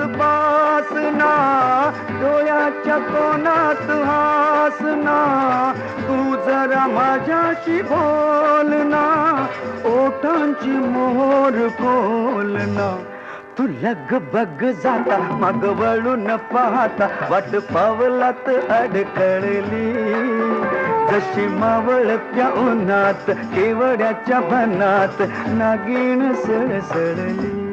बासना, डोळ्याच्या कोणात हासना, तू जरा माझ्याशी बोलना, ओठांची मोहर खोलना. तू लगबग जाता मग वळून पाहता, वाट पावलात अडकळली, जशी मावळत्या उन्हात केवड्याच्या बनात नागिण सळसळली.